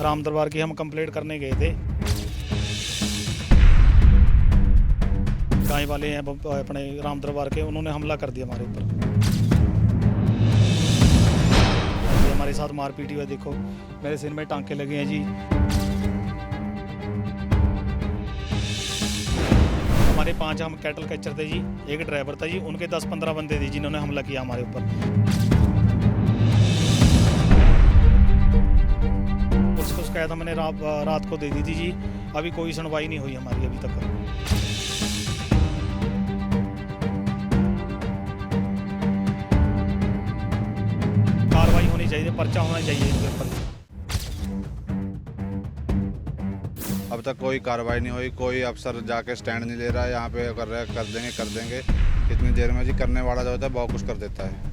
राम दरबार की हम कंप्लेंट करने गए थे। गाय वाले हैं अपने राम दरबार के, उन्होंने हमला कर दिया हमारे ऊपर। हमारे साथ मारपीट हुआ, देखो मेरे सिर में टांके लगे हैं जी। हमारे 5 हम कैटल कैचर थे जी, एक ड्राइवर था जी, उनके 10-15 बंदे थे जिन्होंने हमला किया हमारे ऊपर। उसको शिकायत हमने रात को दे दी थी जी, अभी कोई सुनवाई नहीं हुई हमारी अभी तक। कार्रवाई होनी चाहिए, पर्चा होना चाहिए इनके ऊपर। अब तक कोई कार्रवाई नहीं हुई, कोई अफसर जाके स्टैंड नहीं ले रहा है। यहाँ पे कर देंगे इतनी देर में जी करने वाला जो होता है बहुत कुछ कर देता है।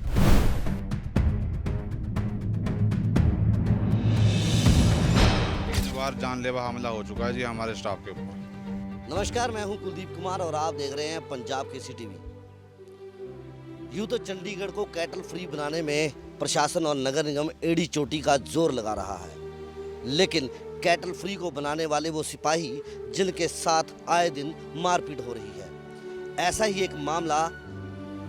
बार जानलेवा हमला हो चुका है जी हमारे स्टाफ के ऊपर। नमस्कार, मैं हूं कुलदीप कुमार और आप देख रहे हैं पंजाब केसी टीवी। यूं तो चंडीगढ़ को कैटल फ्री बनाने में प्रशासन और नगर निगम एड़ी चोटी का जोर लगा रहा है, लेकिन कैटल फ्री को बनाने वाले वो सिपाही जिनके साथ आए दिन मारपीट हो रही है। ऐसा ही एक मामला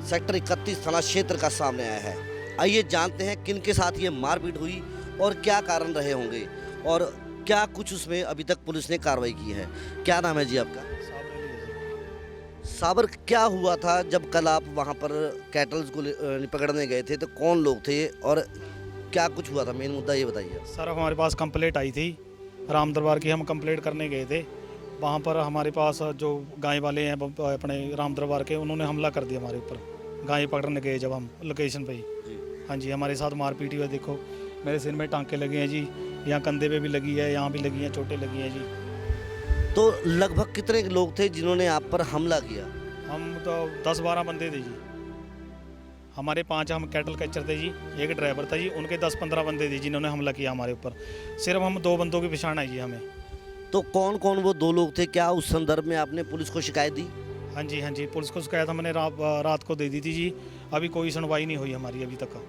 सेक्टर 31 थाना क्षेत्र का सामने आया है। आइए जानते हैं किन के साथ ये मारपीट हुई और क्या कारण रहे होंगे और क्या कुछ उसमें अभी तक पुलिस ने कार्रवाई की है। क्या नाम है जी आपका? साबर, क्या हुआ था जब कल आप वहाँ पर कैटल्स को पकड़ने गए थे, तो कौन लोग थे और क्या कुछ हुआ था? मेन मुद्दा ये बताइए सर। हमारे पास कंप्लेंट आई थी राम दरबार की, हम कंप्लेंट करने गए थे। वहाँ पर हमारे पास जो गाय वाले हैं अपने राम दरबार के, उन्होंने हमला कर दिया हमारे ऊपर। गाय पकड़ने गए जब हम लोकेशन पे ही, हाँ जी, हमारे साथ मारपीट हुआ। देखो मेरे सिर में टांके लगे हैं जी, यहाँ कंधे पे भी लगी है, यहाँ भी लगी हैं, चोटें लगी हैं जी। तो लगभग कितने लोग थे जिन्होंने आप पर हमला किया? हम तो 10-12 बंदे थे जी। हमारे 5 हम कैटल कैचर थे जी, एक ड्राइवर था जी, उनके 10-15 बंदे थे जिन्होंने हमला किया हमारे ऊपर। सिर्फ हम 2 बंदों की पहचान आई जी हमें। तो कौन कौन वो 2 लोग थे? क्या उस संदर्भ में आपने पुलिस को शिकायत दी? हाँ जी, पुलिस को शिकायत हमने रात को दे दी थी जी, अभी कोई सुनवाई नहीं हुई हमारी अभी तक।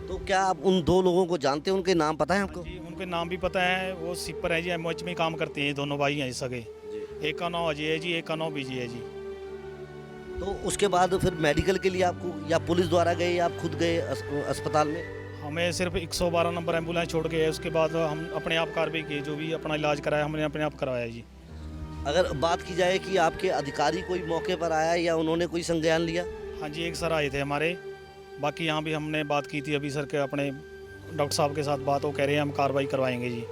तो क्या आप उन 2 लोगों को जानते हैं? उनके नाम पता है आपको? जी, उनके नाम भी पता है। वो सिपर है जी, एमओएच में काम करते हैं, दोनों भाई हैं सगे। एक का नाम अजय है जी, एक का नाम विजय है जी। तो उसके बाद फिर मेडिकल के लिए आपको या पुलिस द्वारा गए या आप खुद गए अस्पताल में? हमें सिर्फ 112 नंबर एम्बुलेंस छोड़ के है, उसके बाद हम अपने आप कार्रवाई की, जो भी अपना इलाज कराया हमने अपने आप करवाया जी। अगर बात की जाए कि आपके अधिकारी कोई मौके पर आया या उन्होंने कोई संज्ञान लिया? हाँ जी, एक सर आए थे हमारे। बाकी यहाँ भी हमने बात की थी अभी सर के अपने डॉक्टर साहब के साथ बात, वो कह रहे हैं हम कार्रवाई करवाएंगे जी।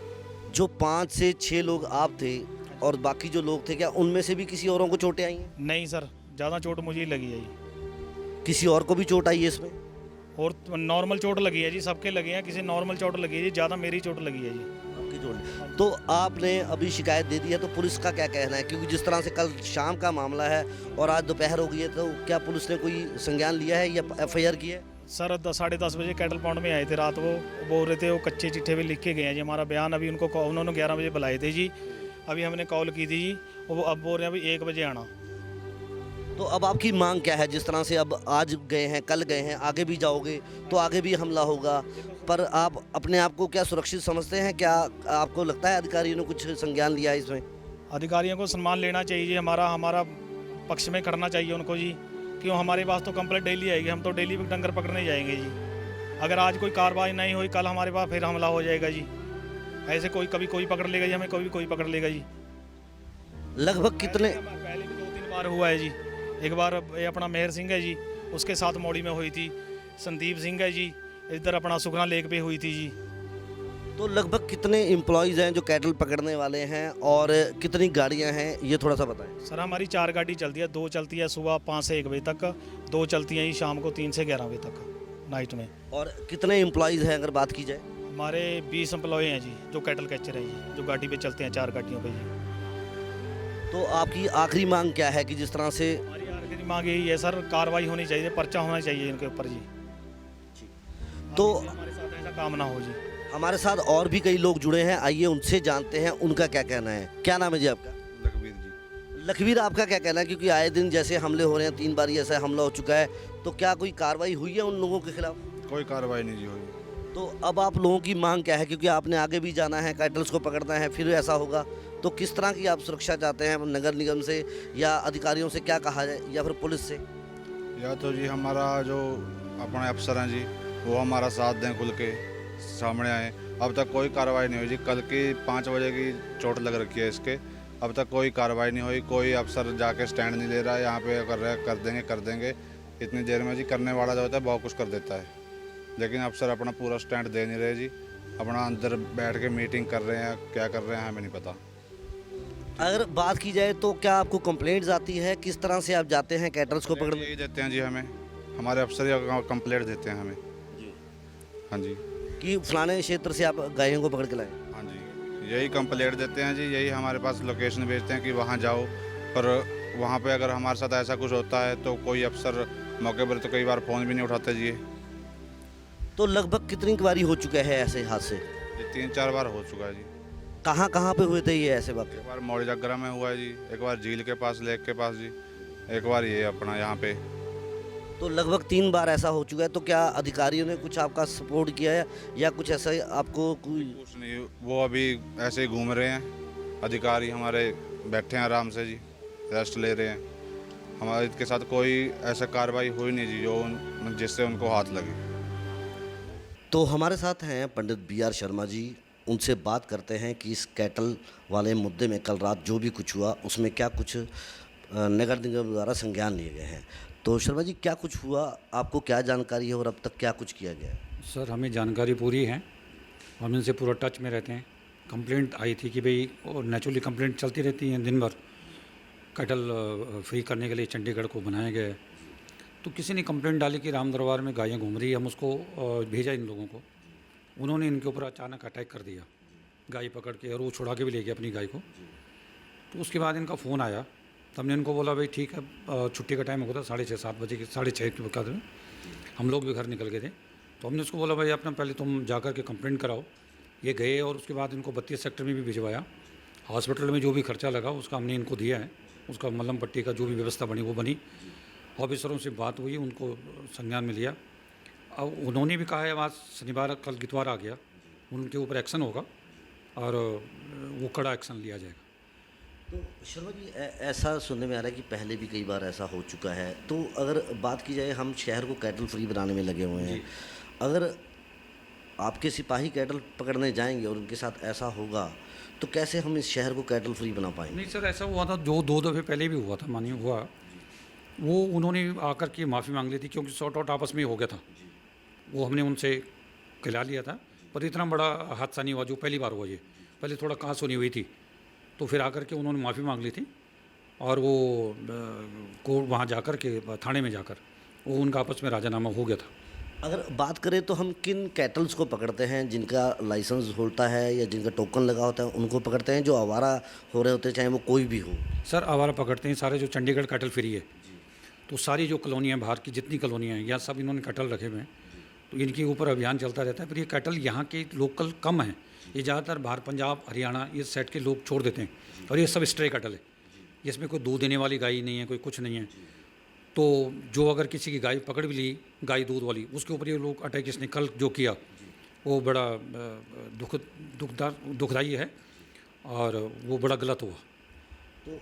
जो 5 से 6 लोग आप थे और बाकी जो लोग थे, क्या उनमें से भी किसी औरों को चोटें आई हैं? नहीं सर, ज़्यादा चोट मुझे ही लगी है जी। किसी और को भी चोट आई है इसमें? और नॉर्मल चोट लगी है जी, सबके लगे हैं, किसी नॉर्मल चोट लगी है जी, ज़्यादा मेरी चोट लगी है जी। आपकी चोट। तो आपने अभी शिकायत दे दी है, तो पुलिस का क्या कहना है? क्योंकि जिस तरह से कल शाम का मामला है और आज दोपहर हो गई है, तो क्या पुलिस ने कोई संज्ञान लिया है या FIR की है? सर 10-10:30 बजे कैटल पॉइंट में आए थे रात, वो बोल रहे थे वो कच्चे चिट्ठे पे लिख के गए हैं जी हमारा बयान। अभी उन्होंने 11 बजे बुलाए थे जी, अभी हमने कॉल की थी जी, वो अब बोल रहे हैं अभी 1 बजे आना। तो अब आपकी मांग क्या है? जिस तरह से अब आज गए हैं, कल गए हैं, आगे भी जाओगे तो आगे भी हमला होगा, पर आप अपने आप को क्या सुरक्षित समझते हैं? क्या आपको लगता है अधिकारियों ने कुछ संज्ञान लिया है इसमें? अधिकारियों को सम्मान लेना चाहिए जी, हमारा पक्ष में करना चाहिए उनको जी। क्यों, हमारे पास तो कंप्लेंट डेली आएगी, हम तो डेली डंगर पकड़ने जाएंगे जी। अगर आज कोई कार्रवाई नहीं हुई, कल हमारे पास फिर हमला हो जाएगा जी। ऐसे कभी कोई पकड़ लेगा जी, हमें कभी कोई पकड़ लेगा जी। लगभग कितने? पहले भी 2-3 बार हुआ है जी। एक बार ये अपना मेहर सिंह है जी, उसके साथ मौड़ी में हुई थी। संदीप सिंह है जी, इधर अपना सुखना लेक पे हुई थी जी। तो लगभग कितने एम्प्लॉयज़ हैं जो कैटल पकड़ने वाले हैं और कितनी गाड़ियां हैं, ये थोड़ा सा बताएं। सर हमारी 4 गाड़ी चलती है, 2 चलती है सुबह 5 से 1 बजे तक, 2 चलती हैं शाम को 3 से 11 बजे तक नाइट में। और कितने एम्प्लॉयज़ हैं अगर बात की जाए? हमारे 20 एम्प्लॉय हैं जी, जो कैटल कैचर हैं जी, जो गाड़ी पे चलते हैं 4 गाड़ियों पे जी। तो आपकी आखिरी मांग क्या है कि जिस तरह से? हमारी आखिरी मांग यही है सर, कार्रवाई होनी चाहिए, पर्चा होना चाहिए इनके ऊपर जी। तो हमारे साथ ऐसा काम ना हो जी। हमारे साथ और भी कई लोग जुड़े हैं, आइए उनसे जानते हैं उनका क्या कहना है। क्या नाम है जी आपका? लखबीर जी। लखबीर, आपका क्या कहना है? क्योंकि आए दिन जैसे हमले हो रहे हैं, 3 बार ऐसा हमला हो चुका है, तो क्या कोई कार्रवाई हुई है उन लोगों के खिलाफ? कोई कार्रवाई नहीं जी हुई। तो अब आप लोगों की मांग क्या है, क्योंकि आपने आगे भी जाना है, कैटल्स को पकड़ना है, फिर ऐसा होगा तो किस तरह की आप सुरक्षा चाहते हैं? नगर निगम से या अधिकारियों से क्या कहा जाए, या फिर पुलिस से? या तो जी हमारा जो अपने अफसर हैं जी, वो हमारा साथ दें, खुल के सामने आए। अब तक कोई कार्रवाई नहीं हुई जी। कल की 5 बजे की चोट लग रखी है इसके, अब तक कोई कार्रवाई नहीं हुई। कोई अफसर जाके स्टैंड नहीं ले रहा है। यहाँ पे कर रहे कर देंगे इतनी देर में जी। करने वाला जो होता है बहुत कुछ कर देता है, लेकिन अफसर अपना पूरा स्टैंड दे नहीं रहे जी। अपना अंदर बैठ के मीटिंग कर रहे हैं, क्या कर रहे हैं हमें नहीं पता। अगर बात की जाए तो क्या आपको कंप्लेंट्स आती है? किस तरह से आप जाते हैं कैटल्स को पकड़ने? यही देते हैं जी हमें, हमारे अफसर कंप्लेंट देते हैं हमें। हाँ जी, कि फलाने क्षेत्र से आप गायों को पकड़ के लाए? हाँ जी, यही कंप्लेंट देते हैं जी। यही हमारे पास लोकेशन भेजते हैं कि वहाँ जाओ, पर वहाँ पे अगर हमारे साथ ऐसा कुछ होता है तो कोई अफसर मौके पर तो कई बार फ़ोन भी नहीं उठाते जी। तो लगभग कितनी बारी हो चुका है ऐसे हादसे? ये 3-4 बार हो चुका है जी। कहाँ कहाँ पे हुए थे ये ऐसे वाक़ये? एक बार मौड़ी जगरा में हुआ है जी, एक बार झील के पास, लेक के पास जी, एक बार ये अपना यहाँ पे। तो लगभग 3 बार ऐसा हो चुका है। तो क्या अधिकारियों ने कुछ आपका सपोर्ट किया है या कुछ ऐसा आपको कोई? कुछ नहीं, वो अभी ऐसे ही घूम रहे हैं। अधिकारी हमारे बैठे हैं आराम से जी, रेस्ट ले रहे हैं। हमारे इसके साथ कोई ऐसा कार्रवाई हुई नहीं जी जो जिससे उनको हाथ लगे। तो हमारे साथ हैं पंडित BR शर्मा जी। उनसे बात करते हैं कि इस कैटल वाले मुद्दे में कल रात जो भी कुछ हुआ उसमें क्या कुछ नगर निगम द्वारा संज्ञान लिए गए हैं। तो शर्मा जी, क्या कुछ हुआ, आपको क्या जानकारी है और अब तक क्या कुछ किया गया है? सर, हमें जानकारी पूरी है, हम इनसे पूरा टच में रहते हैं। कंप्लेंट आई थी कि भाई, और नेचुरली कंप्लेंट चलती रहती हैं दिन भर, कैटल फ्री करने के लिए चंडीगढ़ को बनाया गया है। तो किसी ने कंप्लेंट डाली कि राम दरबार में गायें घूम रही है। हम उसको भेजा इन लोगों को, उन्होंने इनके ऊपर अचानक अटैक कर दिया, गाय पकड़ के, और वो छुड़ा के भी ले गया अपनी गाय को। तो उसके बाद इनका फ़ोन आया, तो हमने इनको बोला भाई ठीक है, छुट्टी का टाइम हो गया था 6:30-7 बजे के, 6:30 के वक्त में हम लोग भी घर निकल गए थे। तो हमने उसको बोला भाई अपना पहले तुम जा कर के कंप्लेंट कराओ। ये गए और उसके बाद इनको 32 सेक्टर में भी भिजवाया। हॉस्पिटल में जो भी खर्चा लगा उसका हमने इनको दिया है, उसका मलहम पट्टी का जो भी व्यवस्था बनी वो बनी। ऑफिसरों से बात हुई, उनको संज्ञान में लिया। अब उन्होंने भी कहा है आज शनिवार, कल इतवार आ गया, उनके ऊपर एक्शन होगा और वो कड़ा एक्शन लिया जाएगा। तो शर्मा जी, ऐसा सुनने में आ रहा है कि पहले भी कई बार ऐसा हो चुका है। तो अगर बात की जाए, हम शहर को कैटल फ्री बनाने में लगे हुए हैं, अगर आपके सिपाही कैटल पकड़ने जाएंगे और उनके साथ ऐसा होगा तो कैसे हम इस शहर को कैटल फ्री बना पाएंगे? नहीं सर, ऐसा हुआ था, जो 2 दफ़े पहले भी हुआ था, मानिए हुआ, वो उन्होंने आकर के माफ़ी मांग ली थी क्योंकि सॉर्ट आउट आपस में ही हो गया था। वो हमने उनसे खिला लिया था, पर इतना बड़ा हादसा नहीं हुआ जो पहली बार हुआ। ये पहले थोड़ा कहाँ सुनी हुई थी, तो फिर आकर के उन्होंने माफ़ी मांग ली थी और वो कोर्ट वहाँ जाकर के, थाने में जाकर, वो उनका आपस में राजीनामा हो गया था। अगर बात करें तो हम किन कैटल्स को पकड़ते हैं? जिनका लाइसेंस होता है या जिनका टोकन लगा होता है उनको पकड़ते हैं? जो आवारा हो रहे होते हैं, चाहे वो कोई भी हो? सर, आवारा पकड़ते हैं सारे। जो चंडीगढ़ कैटल फ्री है, तो सारी जो कॉलोनियाँ, बाहर की जितनी कॉलोनियाँ हैं, यहाँ सब इन्होंने कैटल रखे हुए हैं, तो इनके ऊपर अभियान चलता रहता है। पर ये कैटल यहाँ के लोकल कम हैं, ये ज़्यादातर बाहर पंजाब, हरियाणा, इस साइड के लोग छोड़ देते हैं। और ये सब स्ट्रे कैटल है, इसमें कोई दूध देने वाली गाय नहीं है, कोई कुछ नहीं है। तो जो अगर किसी की गाय पकड़ भी ली, गाय दूध वाली, उसके ऊपर ये लोग अटैक इसने कल जो किया वो बड़ा दुखदाई है और वो बड़ा गलत हुआ। तो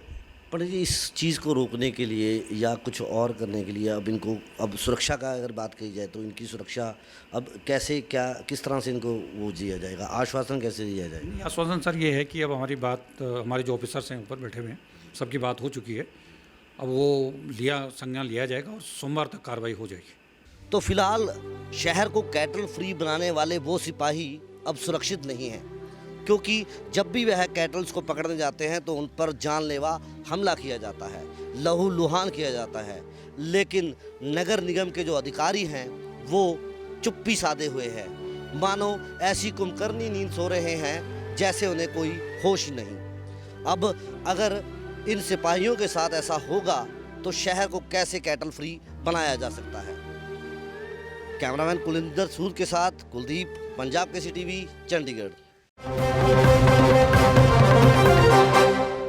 पंडित जी, इस चीज़ को रोकने के लिए या कुछ और करने के लिए अब इनको, अब सुरक्षा का अगर बात की जाए तो इनकी सुरक्षा अब कैसे, क्या, किस तरह से इनको वो दिया जाएगा, आश्वासन कैसे दिया जाएगा? आश्वासन सर ये है कि अब हमारी बात, हमारे जो ऑफिसर्स हैं ऊपर बैठे हुए हैं, सबकी बात हो चुकी है। अब वो संज्ञान लिया जाएगा और सोमवार तक कार्रवाई हो जाएगी। तो फिलहाल शहर को कैटल फ्री बनाने वाले वो सिपाही अब सुरक्षित नहीं हैं, क्योंकि जब भी वह कैटल्स को पकड़ने जाते हैं तो उन पर जानलेवा हमला किया जाता है, लहूलुहान किया जाता है। लेकिन नगर निगम के जो अधिकारी हैं वो चुप्पी साधे हुए हैं, मानो ऐसी कुंभकर्णी नींद सो रहे हैं जैसे उन्हें कोई होश नहीं। अब अगर इन सिपाहियों के साथ ऐसा होगा तो शहर को कैसे कैटल फ्री बनाया जा सकता है? कैमरामैन कुलिंदर सूद के साथ कुलदीप, पंजाब केसरी टीवी, चंडीगढ़।